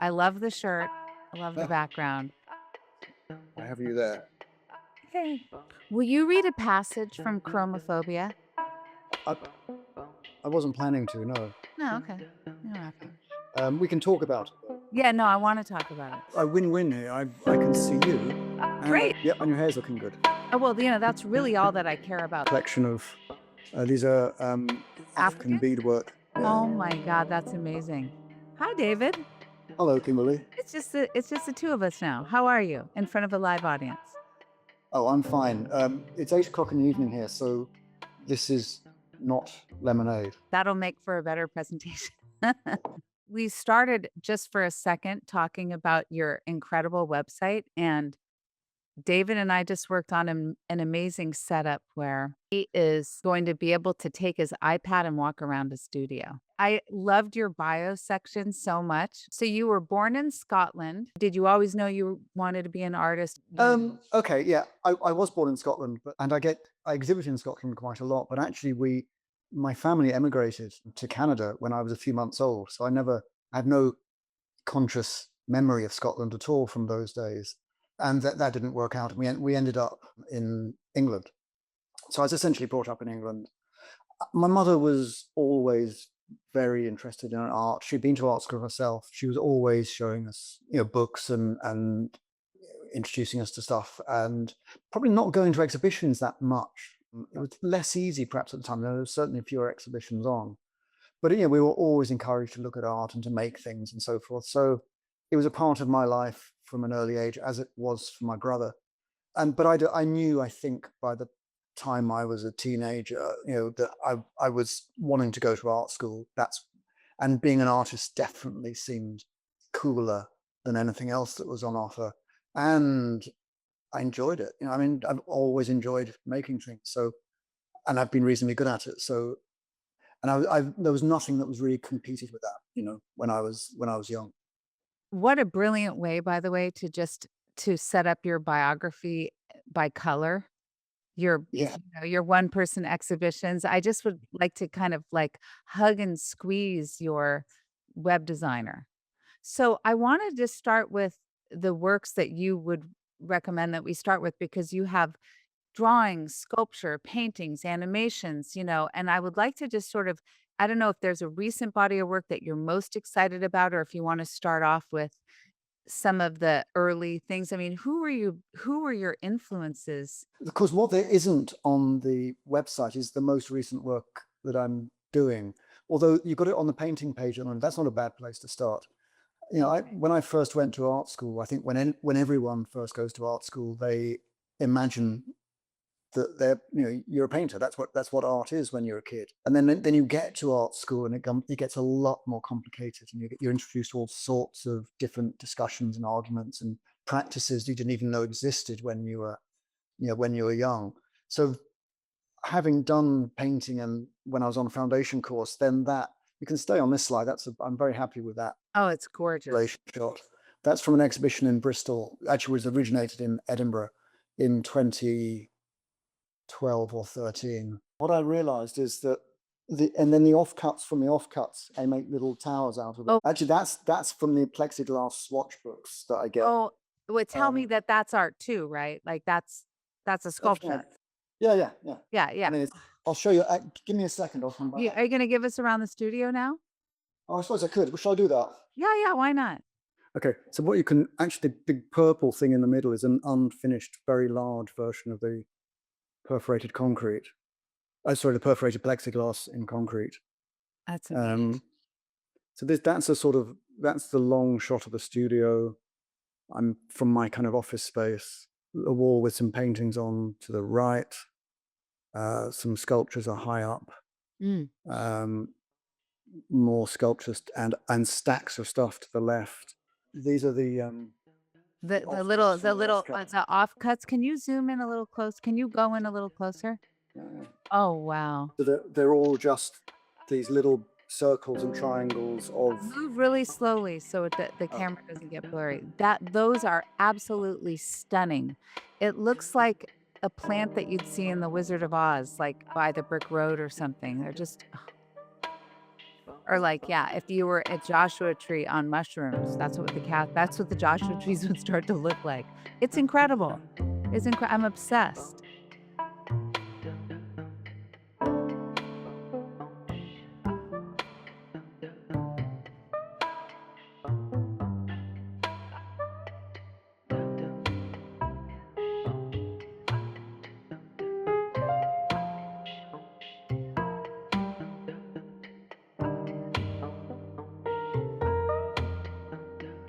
I love the shirt. I love the Ah, background. I have you there. Hey. Will you read a passage from Chromophobia? I, I wasn't planning to, no. No, okay. You don't have to. We can talk about it, though. Yeah, no, I want to talk about it. I win-win here. I can see you, and Great. yep, and your hair's looking good. Oh, well, that's really all that I care about. Collection of these are African African? beadwork. Yeah. Oh my God, that's amazing. Hi, David. Hello, Kimberly. It's just the two of us now. How are you in front of a live audience? Oh, I'm fine. It's 8 o'clock in the evening here, so this is not lemonade. That'll make for a better presentation. We started just for a second talking about your incredible website, and David and I just worked on an amazing setup where he is going to be able to take his iPad and walk around the studio. I loved your bio section so much. So you were born in Scotland. Did you always know you wanted to be an artist? Okay, yeah, I was born in Scotland, but I exhibit in Scotland quite a lot. But actually, my family emigrated to Canada when I was a few months old, so I have no conscious memory of Scotland at all from those days, and that didn't work out. We ended up in England, so I was essentially brought up in England. My mother was always very interested in art. She'd been to art school herself. She was always showing us, books and introducing us to stuff, and probably not going to exhibitions that much. It was less easy perhaps at the time. There were certainly fewer exhibitions on, but we were always encouraged to look at art and to make things and so forth. So it was a part of my life from an early age, as it was for my brother. I knew, I think, by the time I was a teenager, that I was wanting to go to art school. And being an artist definitely seemed cooler than anything else that was on offer. And I enjoyed it. I've always enjoyed making things. So, and I've been reasonably good at it. So, and there was nothing that was really competed with that, when I was young. What a brilliant way, by the way, to set up your biography by color. Your Yeah. your one-person exhibitions. I just would like to kind of, like, hug and squeeze your web designer. So, I wanted to start with the works that you would recommend that we start with because you have drawings, sculpture, paintings, animations, and I would like to just sort of I don't know if there's a recent body of work that you're most excited about or if you wanna start off with some of the early things. I mean, who were your influences? Of course, what there isn't on the website is the most recent work that I'm doing. Although you've got it on the painting page, and that's not a bad place to start. When I first went to art school, I think when everyone first goes to art school, they imagine that you're a painter. That's what art is when you're a kid. And then you get to art school, and it gets a lot more complicated, and you're introduced to all sorts of different discussions and arguments and practices you didn't even know existed when you were young. So having done painting and when I was on a foundation course, then that you can stay on this slide. I'm very happy with that Oh, it's gorgeous. relation shot. That's from an exhibition in Bristol. Actually, was originated in Edinburgh in 2012 or 13. What I realized is that and then the offcuts from the offcuts, I make little towers out of it. Oh, Actually, that's from the plexiglass swatch books that I get. oh, well, tell me Um, that that's art too, right? Like, that's a yeah, sculpture. yeah, yeah, yeah. Yeah, yeah. I mean, I'll show you. Give me a second. I'll come You back. are you gonna give us around the studio now? Oh, I suppose I could. Well, shall I do that? Yeah, yeah, why not? Okay. So what you can actually, the big purple thing in the middle is an unfinished, very large version of the perforated concrete. Sorry, the perforated plexiglass in concrete. That's amazing. Um, so that's the long shot of the studio. I'm from my kind of office space. A wall with some paintings on to the right. Some sculptures are high up. Mm. Um, more sculptures and stacks of stuff to the left. These are the The offcuts from the little, offcuts. the offcuts, can you zoom in a little close? Can you go in a little closer? Yeah. Oh, wow. So they're all just these little circles and triangles of. Move really slowly so the Oh, camera doesn't get blurry. Those are absolutely stunning. It looks like a plant that you'd see in The Wizard of Oz, like by the brick road or something. They're just Or like, yeah, if you were a Joshua tree on mushrooms, that's what the Joshua trees would start to look like. It's incredible. I'm obsessed.